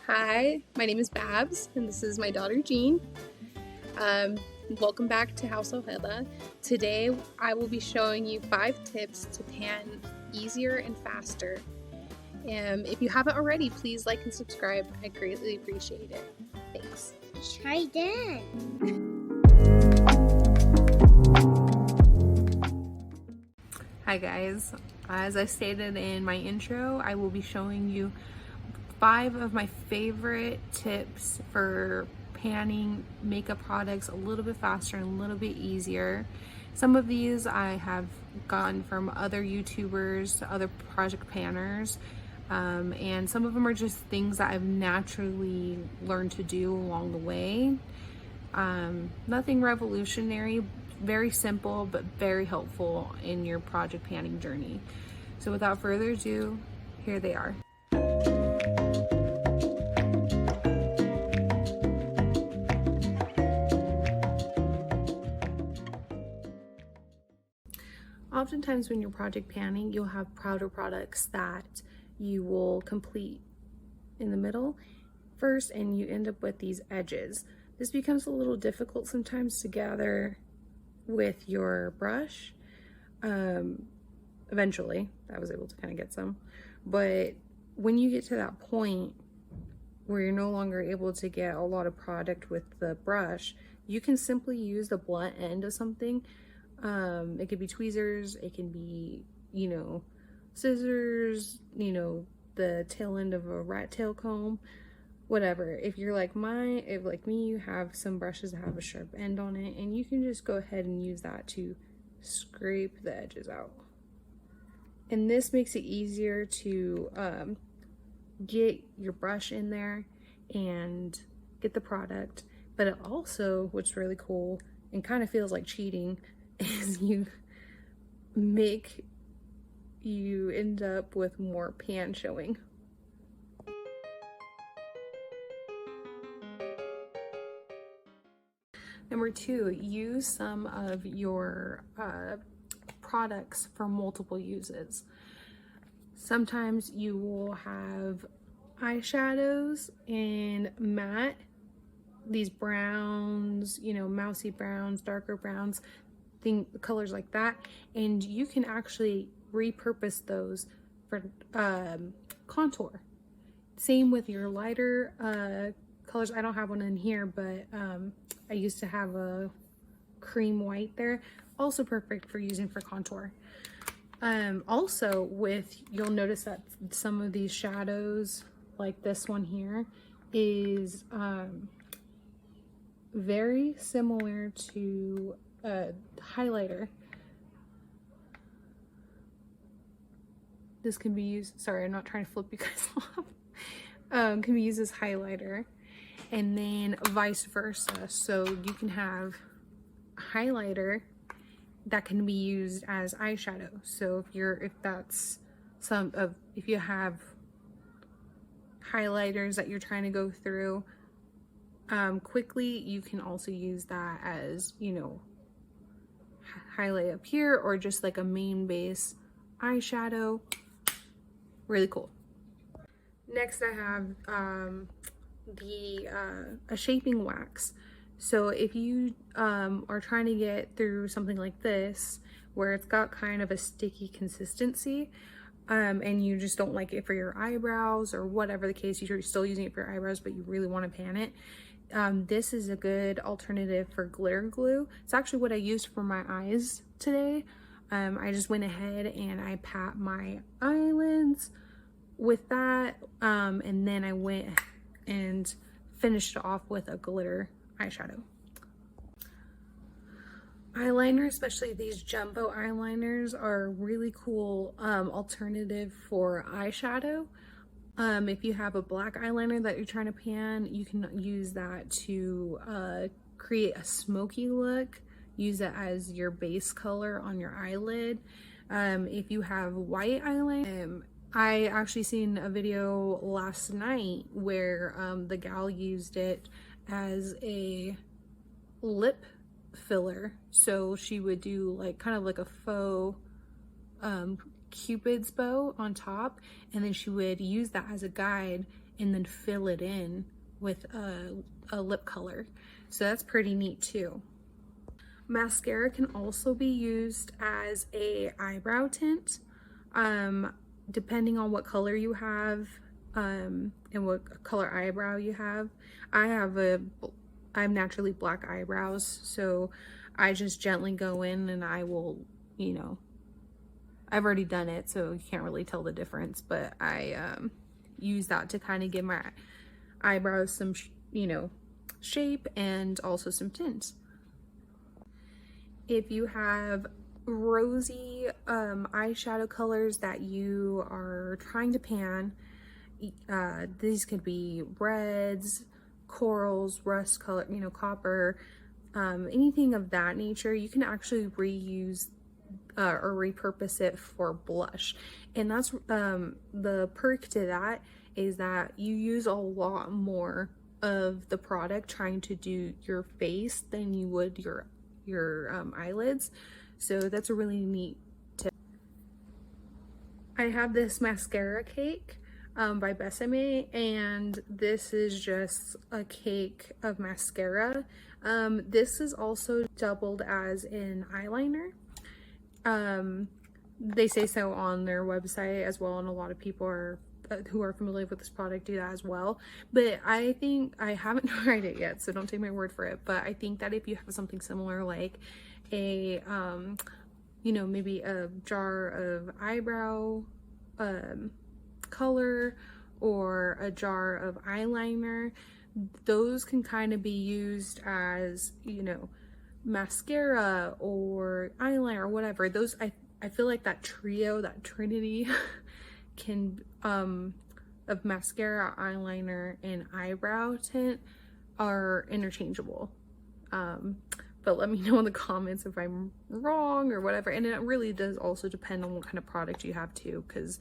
Hi, my name is Babs, and this is my daughter Jean. Welcome back to House Ojeda. Today, I will be showing you 5 tips to pan easier and faster. If you haven't already, please like and subscribe. I greatly appreciate it. Thanks. Try that. Hi guys, as I stated in my intro, I will be showing you 5 of my favorite tips for panning makeup products a little bit faster and a little bit easier. Some of these I have gotten from other YouTubers, other project panners, and some of them are just things that I've naturally learned to do along the way. Nothing revolutionary, very simple, but very helpful in your project panning journey. So without further ado, here they are. Oftentimes when you're project panning, you'll have powder products that you will complete in the middle first, and you end up with these edges. This becomes a little difficult sometimes to gather with your brush. Eventually, I was able to kind of get some, but when you get to that point where you're no longer able to get a lot of product with the brush, you can simply use the blunt end of something. It could be tweezers, it can be, scissors, the tail end of a rat tail comb, whatever. If you're like me, you have some brushes that have a sharp end on it, and you can just go ahead and use that to scrape the edges out. And this makes it easier to get your brush in there and get the product. But it also, what's really cool and kind of feels like cheating, is you end up with more pan showing. Number 2, use some of your products for multiple uses. Sometimes you will have eyeshadows in matte, these browns, mousy browns, darker browns, colors like that, and you can actually repurpose those for contour. Same with your lighter colors. I don't have one in here, but I used to have a cream white there, also perfect for using for contour. Also you'll notice that some of these shadows, like this one here, is very similar to a highlighter. This can be used, sorry, I'm not trying to flip you guys off. Can be used as highlighter, and then vice versa. So you can have a highlighter that can be used as eyeshadow. So if you have highlighters that you're trying to go through quickly, you can also use that as, highlight up here, or just like a main base eyeshadow. Really cool. Next I have a shaping wax. So if you are trying to get through something like this where it's got kind of a sticky consistency, and you just don't like it for your eyebrows, or whatever the case, you're still using it for your eyebrows but you really want to pan it, this is a good alternative for glitter glue. It's actually what I used for my eyes today. I just went ahead and I pat my eyelids with that, and then I went and finished it off with a glitter eyeshadow. Eyeliner, especially these jumbo eyeliners, are a really cool alternative for eyeshadow. If you have a black eyeliner that you're trying to pan, you can use that to create a smoky look. Use it as your base color on your eyelid. If you have white eyeliner, I actually seen a video last night where the gal used it as a lip filler. So she would do like kind of like a faux cupid's bow on top, and then she would use that as a guide and then fill it in with a lip color. So that's pretty neat too. Mascara can also be used as a eyebrow tint, depending on what color you have, and what color eyebrow you have. I have naturally black eyebrows, so I just gently go in and I will, you know, I've already done it, so you can't really tell the difference, but I use that to kind of give my eyebrows some, you know, shape and also some tint. If you have rosy eyeshadow colors that you are trying to pan, these could be reds, corals, rust color, you know, copper, anything of that nature. You can actually reuse or repurpose it for blush. And that's the perk to that is that you use a lot more of the product trying to do your face than you would your eyelids. So that's a really neat tip. I have this mascara cake by Pixabay, and this is just a cake of mascara. This is also doubled as an eyeliner. They say so on their website as well, and a lot of people are who are familiar with this product do that as well. But I think, I haven't tried it yet, so don't take my word for it, but I think that if you have something similar, like a you know, maybe a jar of eyebrow color or a jar of eyeliner, those can kind of be used as, you know, mascara or eyeliner or whatever. Those, I feel like that trio, that trinity can of mascara, eyeliner, and eyebrow tint are interchangeable. But let me know in the comments if I'm wrong or whatever. And it really does also depend on what kind of product you have too, because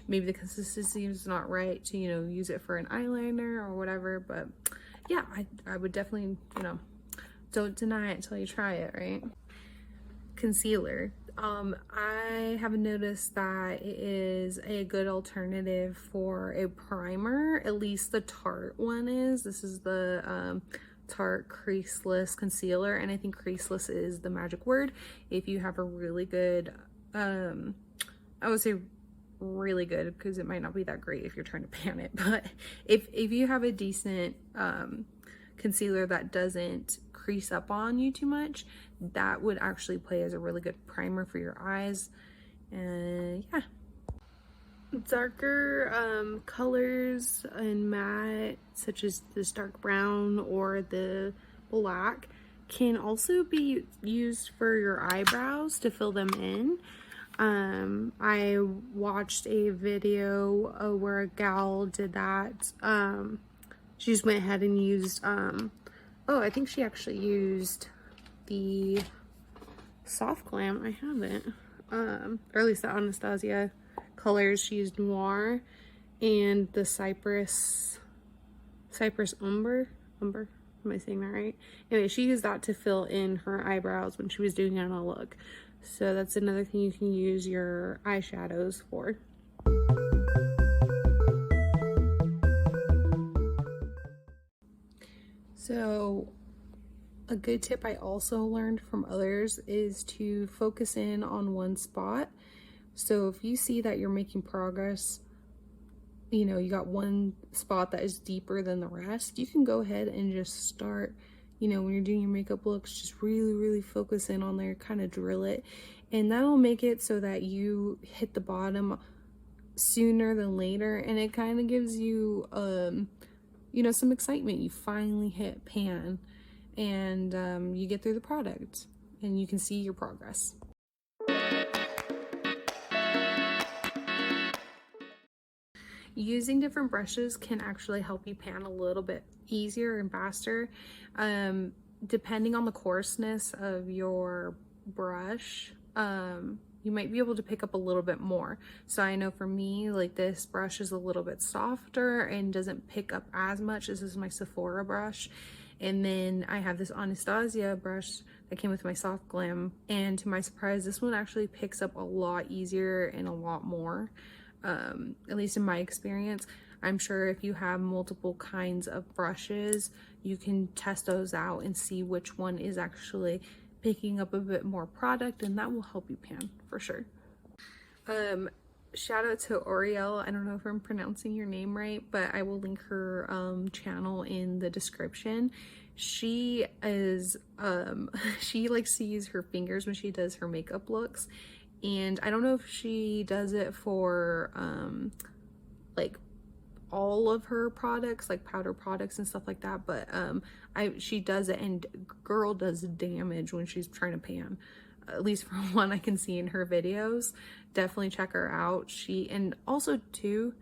maybe the consistency is not right to, you know, use it for an eyeliner or whatever. But yeah, I would definitely, you know, don't deny it until you try it, right? Concealer. I have noticed that it is a good alternative for a primer. At least the Tarte one is. This is the Tarte Creaseless Concealer, and I think creaseless is the magic word. If you have a really good, I would say really good, because it might not be that great if you're trying to pan it, but if you have a decent concealer that doesn't crease up on you too much, that would actually play as a really good primer for your eyes. And yeah, darker colors and matte, such as this dark brown or the black, can also be used for your eyebrows to fill them in. I watched a video where a gal did that. She just went ahead and used oh, I think she actually used the Soft Glam. I haven't, or at least the Anastasia colors. She used Noir and the Cypress Umber. Am I saying that right? Anyway, she used that to fill in her eyebrows when she was doing it on a look. So that's another thing you can use your eyeshadows for. So a good tip I also learned from others is to focus in on one spot. So if you see that you're making progress, you know, you got one spot that is deeper than the rest, you can go ahead and just start, you know, when you're doing your makeup looks, just really focus in on there, kind of drill it. And that'll make it so that you hit the bottom sooner than later. And it kind of gives you, you know, some excitement. You finally hit pan, and you get through the product and you can see your progress. Using different brushes can actually help you pan a little bit easier and faster, depending on the coarseness of your brush. You might be able to pick up a little bit more. So I know for me, like, this brush is a little bit softer and doesn't pick up as much. This is my Sephora brush. And then I have this Anastasia brush that came with my Soft Glam. And to my surprise, this one actually picks up a lot easier and a lot more. At least in my experience. I'm sure if you have multiple kinds of brushes, you can test those out and see which one is actually picking up a bit more product, and that will help you pan for sure. Shout out to Oriel. I don't know if I'm pronouncing your name right, but I will link her channel in the description. She is she likes to use her fingers when she does her makeup looks, and I don't know if she does it for like all of her products, like powder products and stuff like that, but she does it, and girl does damage when she's trying to pan, at least from what I can see in her videos. Definitely check her out. And also too,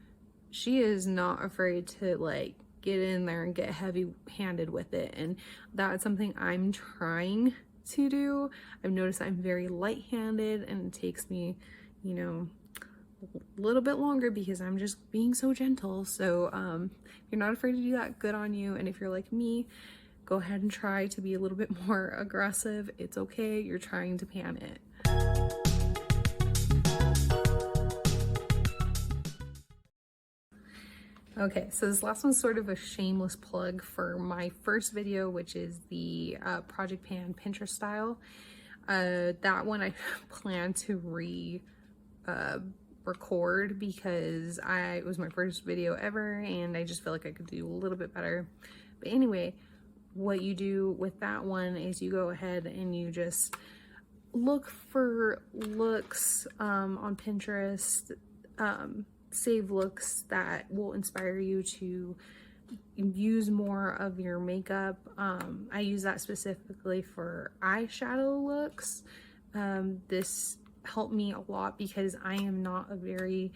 she is not afraid to like get in there and get heavy handed with it, and that's something I'm trying to do. I've noticed I'm very light handed, and it takes me, you know, a little bit longer because I'm just being so gentle. So if you're not afraid to do that, good on you. And if you're like me, go ahead and try to be a little bit more aggressive. It's okay, you're trying to pan it. Okay, so this last one's sort of a shameless plug for my first video, which is the Project Pan Pinterest style. That one I plan to record because it was my first video ever, and I just feel like I could do a little bit better. But anyway, what you do with that one is you go ahead and you just look for looks on Pinterest, save looks that will inspire you to use more of your makeup. I use that specifically for eyeshadow looks. This helped me a lot because I am not a very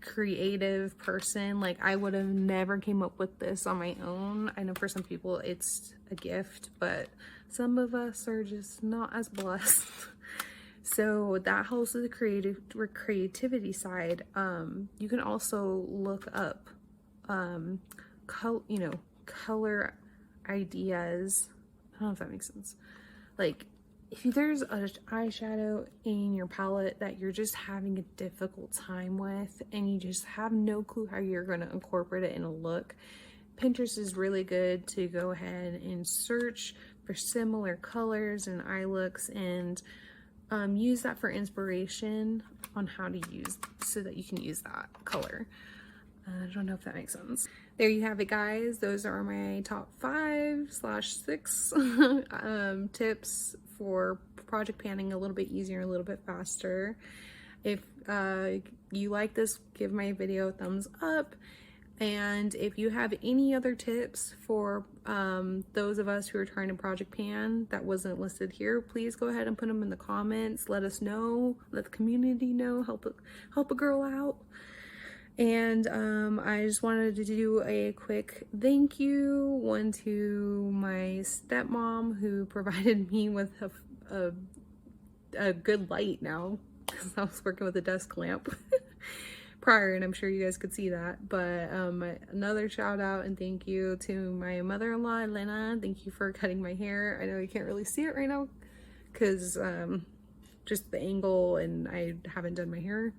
creative person. Like, I would have never came up with this on my own. I know for some people it's a gift, but some of us are just not as blessed. So that helps with the creativity side. You can also look up color ideas. I don't know if that makes sense. Like, if there's an eyeshadow in your palette that you're just having a difficult time with and you just have no clue how you're going to incorporate it in a look, Pinterest is really good to go ahead and search for similar colors and eye looks, and use that for inspiration on how to use, so that you can use that color. I don't know if that makes sense. There you have it, guys. Those are my top 5/6 tips for project panning a little bit easier, a little bit faster. If you like this, give my video a thumbs up. And if you have any other tips for those of us who are trying to project pan that wasn't listed here, please go ahead and put them in the comments. Let us know, let the community know, help a girl out. And I just wanted to do a quick thank you, one to my stepmom who provided me with a good light now, because I was working with a desk lamp prior, and I'm sure you guys could see that. But another shout out and thank you to my mother-in-law, Elena. Thank you for cutting my hair. I know you can't really see it right now because just the angle, and I haven't done my hair.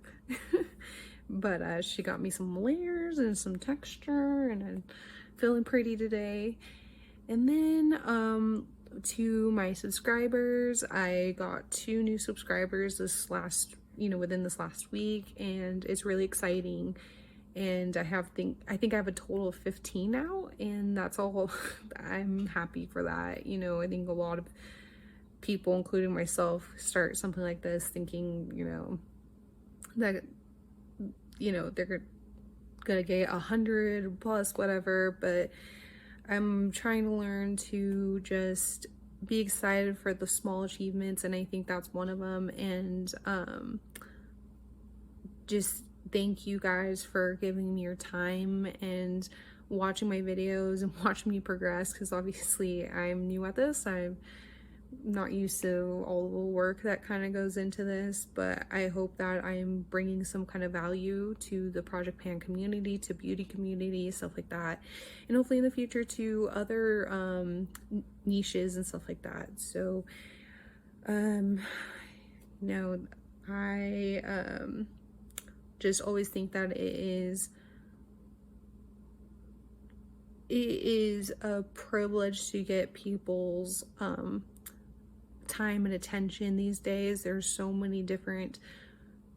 But she got me some layers and some texture, and I'm feeling pretty today. And then to my subscribers, I got 2 new subscribers within this last week, and it's really exciting. And I think I have a total of 15 now, and that's all. I'm happy for that. You know, I think a lot of people, including myself, start something like this thinking, that they're gonna get 100 plus whatever, but I'm trying to learn to just be excited for the small achievements, and I think that's one of them. And just thank you guys for giving me your time and watching my videos and watching me progress, because obviously I'm new at this. I'm not used to all the work that kind of goes into this, but I hope that I'm bringing some kind of value to the Project Pan community, to beauty community, stuff like that, and hopefully in the future to other niches and stuff like that. So I just always think that it is is a privilege to get people's time and attention these days. There's so many different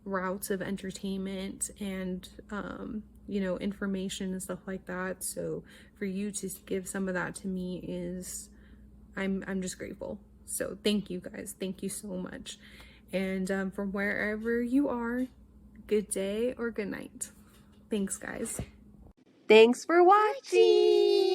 routes of entertainment and you know, information and stuff like that. So for you to give some of that to me is, I'm just grateful. So thank you guys, thank you so much. And from wherever you are, good day or good night. Thanks guys. Thanks for watching.